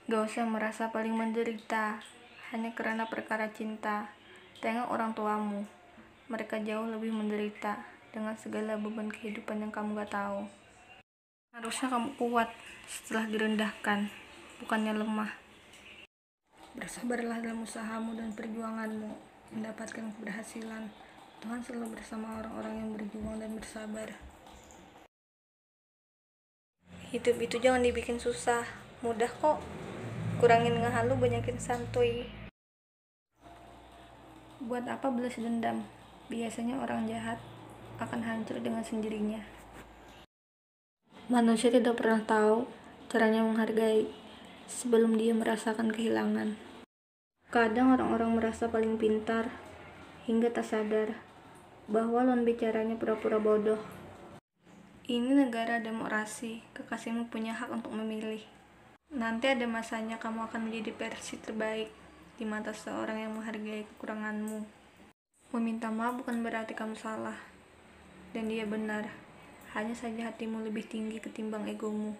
Gak usah merasa paling menderita hanya karena perkara cinta. Tengok orang tuamu, mereka jauh lebih menderita dengan segala beban kehidupan yang kamu gak tahu. Harusnya kamu kuat setelah direndahkan, bukannya lemah. Bersabarlah dalam usahamu dan perjuanganmu mendapatkan keberhasilan. Tuhan selalu bersama orang-orang yang berjuang dan bersabar. Hidup itu jangan dibikin susah, mudah kok. Kurangin ngehalu, banyakin santuy. Buat apa balas dendam? Biasanya orang jahat akan hancur dengan sendirinya. Manusia tidak pernah tahu caranya menghargai sebelum dia merasakan kehilangan. Kadang orang-orang merasa paling pintar hingga tak sadar bahwa lawan bicaranya pura-pura bodoh. Ini negara demokrasi, kekasihmu punya hak untuk memilih. Nanti ada masanya kamu akan menjadi versi terbaik di mata seorang yang menghargai kekuranganmu. Meminta maaf bukan berarti kamu salah dan dia benar. Hanya saja hatimu lebih tinggi ketimbang egomu.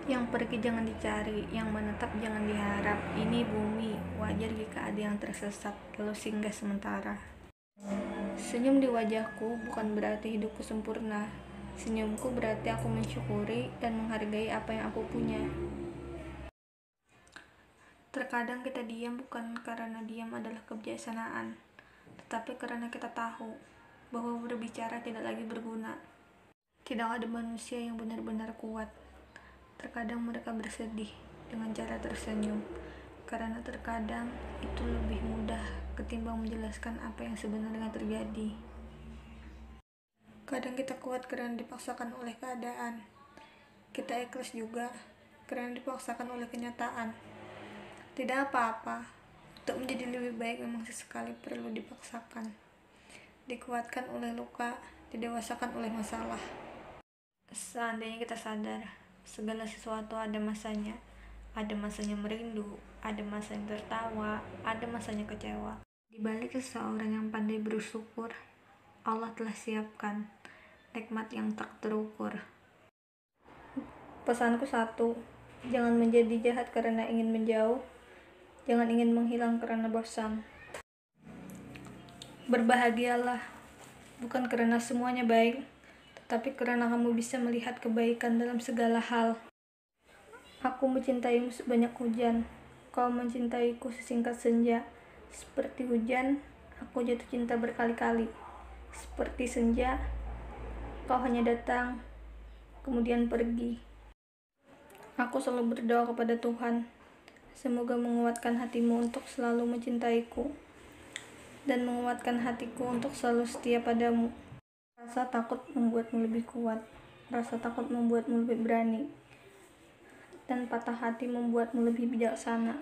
Yang pergi jangan dicari, yang menetap jangan diharap. Ini bumi, wajar jika ada yang tersesat lalu singgah sementara. Senyum di wajahku bukan berarti hidupku sempurna. Senyumku berarti aku mensyukuri dan menghargai apa yang aku punya. Terkadang kita diam bukan karena diam adalah kebiasaan, tetapi karena kita tahu bahwa berbicara tidak lagi berguna. Tidak ada manusia yang benar-benar kuat. Terkadang mereka bersedih dengan cara tersenyum, karena terkadang itu lebih mudah ketimbang menjelaskan apa yang sebenarnya terjadi. Kadang kita kuat karena dipaksakan oleh keadaan. Kita ikhlas juga karena dipaksakan oleh kenyataan. Tidak apa-apa, untuk menjadi lebih baik memang sesekali perlu dipaksakan. Dikuatkan oleh luka, didewasakan oleh masalah. Seandainya kita sadar, segala sesuatu ada masanya. Ada masanya merindu, ada masanya tertawa, ada masanya kecewa. Di balik seseorang yang pandai bersyukur, Allah telah siapkan nikmat yang tak terukur. Pesanku satu, jangan menjadi jahat karena ingin menjauh, jangan ingin menghilang karena bosan. Berbahagialah, bukan karena semuanya baik, tetapi karena kamu bisa melihat kebaikan dalam segala hal. Aku mencintaimu sebanyak hujan, kau mencintaiku sesingkat senja. Seperti hujan, aku jatuh cinta berkali-kali. Seperti senja, kau hanya datang, kemudian pergi. Aku selalu berdoa kepada Tuhan, semoga menguatkan hatimu untuk selalu mencintaiku, dan menguatkan hatiku untuk selalu setia padamu. Rasa takut membuatmu lebih kuat, rasa takut membuatmu lebih berani, dan patah hati membuatmu lebih bijaksana.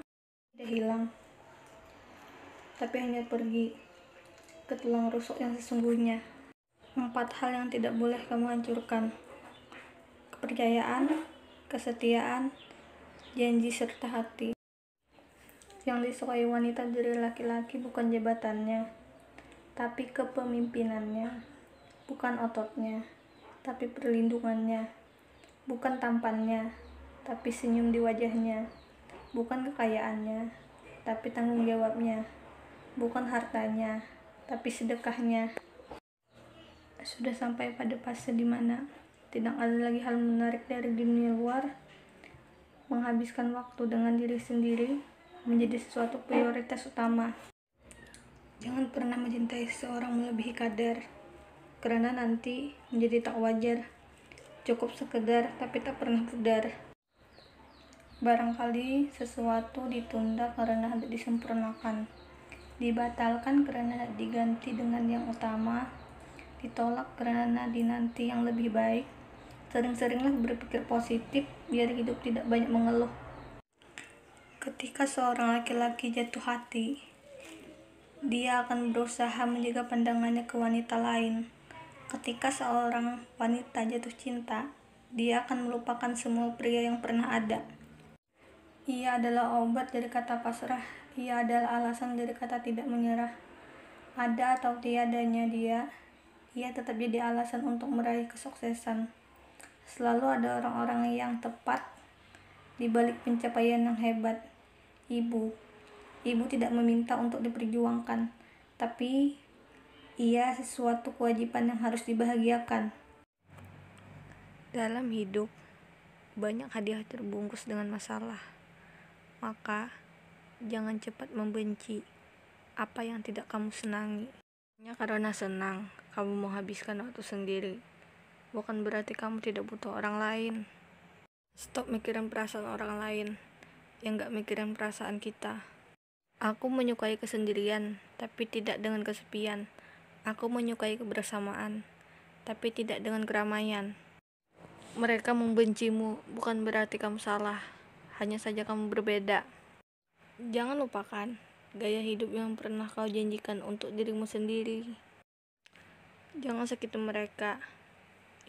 Tidak hilang, tapi hanya pergi ke tulang rusuk yang sesungguhnya. 4 hal yang tidak boleh kamu hancurkan: kepercayaan, kesetiaan, janji, serta hati. Yang disukai wanita dari laki-laki bukan jabatannya, tapi kepemimpinannya. Bukan ototnya, tapi perlindungannya. Bukan tampannya, tapi senyum di wajahnya. Bukan kekayaannya, tapi tanggung jawabnya. Bukan hartanya, tapi sedekahnya. Sudah sampai pada fase di mana tidak ada lagi hal menarik dari dunia luar. Menghabiskan waktu dengan diri sendiri menjadi sesuatu prioritas utama. Jangan pernah mencintai seseorang melebihi kadar, karena nanti menjadi tak wajar. Cukup sekedar tapi tak pernah pudar. Barangkali sesuatu ditunda karena tidak disempurnakan, dibatalkan karena diganti dengan yang utama, ditolak karena dinanti yang lebih baik. Sering-seringlah berpikir positif biar hidup tidak banyak mengeluh. Ketika seorang laki-laki jatuh hati, dia akan berusaha menjaga pandangannya ke wanita lain. Ketika seorang wanita jatuh cinta, dia akan melupakan semua pria yang pernah ada. Ia adalah obat dari kata pasrah, ia adalah alasan dari kata tidak menyerah. Ada atau tiadanya dia tetap jadi alasan untuk meraih kesuksesan. Selalu ada orang-orang yang tepat Di balik pencapaian yang hebat, ibu tidak meminta untuk diperjuangkan, tapi ia sesuatu kewajiban yang harus dibahagiakan. Dalam hidup, banyak hadiah terbungkus dengan masalah. Maka, jangan cepat membenci apa yang tidak kamu senangi. Hanya karena senang, kamu menghabiskan waktu sendiri. Bukan berarti kamu tidak butuh orang lain. Stop mikirin perasaan orang lain, yang gak mikirin perasaan kita. Aku menyukai kesendirian, tapi tidak dengan kesepian. Aku menyukai kebersamaan, tapi tidak dengan keramaian. Mereka membencimu bukan berarti kamu salah, hanya saja kamu berbeda. Jangan lupakan gaya hidup yang pernah kau janjikan untuk dirimu sendiri. Jangan sakiti mereka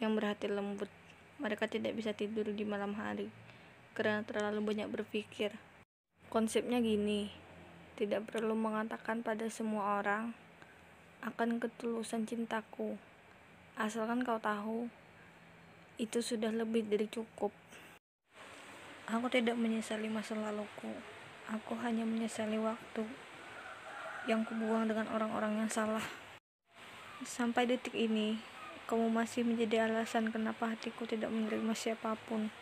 yang berhati lembut. Mereka tidak bisa tidur di malam hari karena terlalu banyak berpikir. Konsepnya gini, tidak perlu mengatakan pada semua orang akan ketulusan cintaku, asalkan kau tahu itu sudah lebih dari cukup. Aku tidak menyesali masa laluku. Aku hanya menyesali waktu yang kubuang dengan orang-orang yang salah. Sampai detik ini, kamu masih menjadi alasan kenapa hatiku tidak menerima siapapun.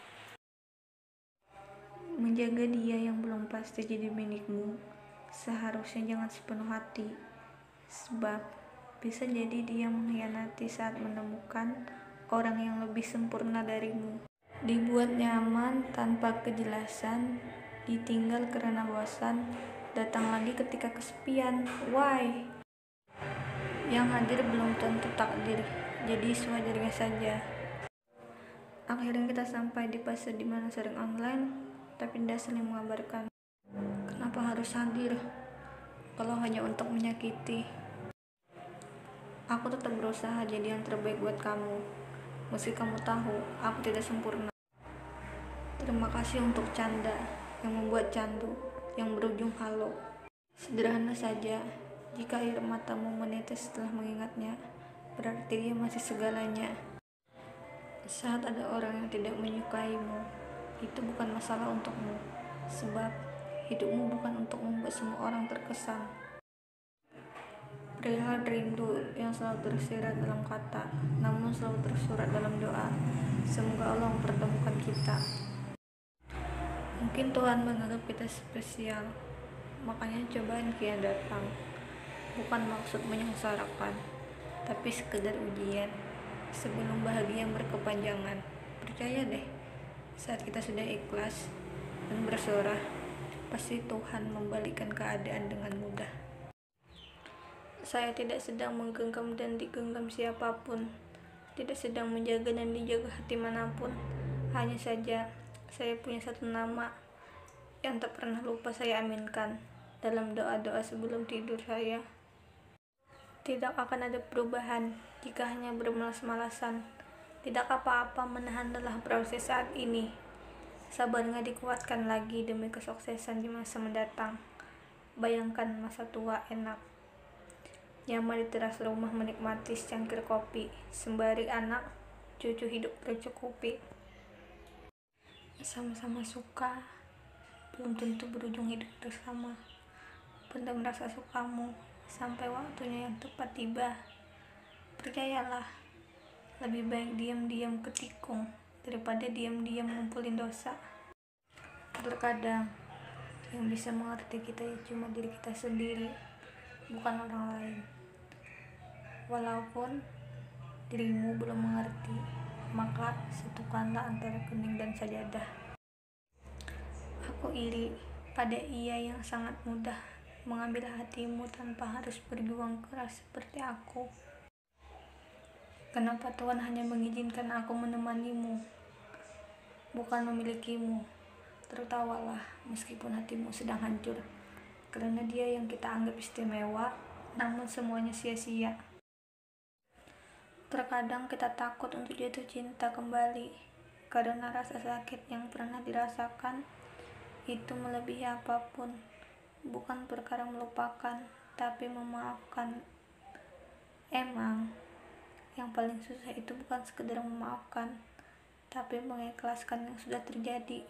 Menjaga dia yang belum pasti jadi milikmu, seharusnya jangan sepenuh hati. Sebab bisa jadi dia mengkhianati saat menemukan orang yang lebih sempurna darimu. Dibuat nyaman tanpa kejelasan, ditinggal karena bosan, datang lagi ketika kesepian. Why? Yang hadir belum tentu takdir, jadi sewajarnya saja. Akhirnya kita sampai di fase dimana sering online, tapi tidak saling mengabarkan. Kenapa harus hadir kalau hanya untuk menyakiti? Aku tetap berusaha jadi yang terbaik buat kamu, meski kamu tahu aku tidak sempurna. Terima kasih untuk canda yang membuat candu, yang berujung halu. Sederhana saja, jika air matamu menetes setelah mengingatnya, berarti dia masih segalanya. Saat ada orang yang tidak menyukaimu, itu bukan masalah untukmu, sebab hidupmu bukan untuk membuat semua orang terkesan. Perihal rindu yang selalu tersirat dalam kata, namun selalu tersurat dalam doa. Semoga Allah mempertemukan kita. Mungkin Tuhan menganggap kita spesial, makanya cobaan kian datang. Bukan maksud menyengsarakan, tapi sekedar ujian sebelum bahagia yang berkepanjangan. Percaya deh, saat kita sudah ikhlas dan berserah, pasti Tuhan membalikkan keadaan dengan mudah. Saya tidak sedang menggenggam dan digenggam siapapun, tidak sedang menjaga dan dijaga hati manapun. Hanya saja saya punya satu nama yang tak pernah lupa saya aminkan dalam doa-doa sebelum tidur saya. Tidak akan ada perubahan jika hanya bermalas-malasan. Tidak apa-apa menahan lelah proses saat ini. Sabarnya dikuatkan lagi demi kesuksesan di masa mendatang. Bayangkan masa tua enak, nyaman di teras rumah menikmati secangkir kopi, sembari anak cucu hidup tercukupi. Sama-sama suka, belum tentu berujung hidup bersama. Pendam rasa sukamu sampai waktunya yang tepat tiba. Percayalah, lebih baik diam-diam ketikung daripada diam-diam ngumpulin dosa. Terkadang yang bisa mengerti kita ya cuma diri kita sendiri, bukan orang lain. Walaupun dirimu belum mengerti, maka satukanlah antara kening dan sajadah. Aku iri pada ia yang sangat mudah mengambil hatimu tanpa harus berjuang keras seperti aku. Kenapa Tuhan hanya mengizinkan aku menemanimu, bukan memilikimu? Tertawalah meskipun hatimu sedang hancur, karena dia yang kita anggap istimewa, namun semuanya sia-sia. Terkadang kita takut untuk jatuh cinta kembali, karena rasa sakit yang pernah dirasakan itu melebihi apapun. Bukan perkara melupakan, tapi memaafkan. Emang, yang paling susah itu bukan sekedar memaafkan, tapi mengikhlaskan yang sudah terjadi.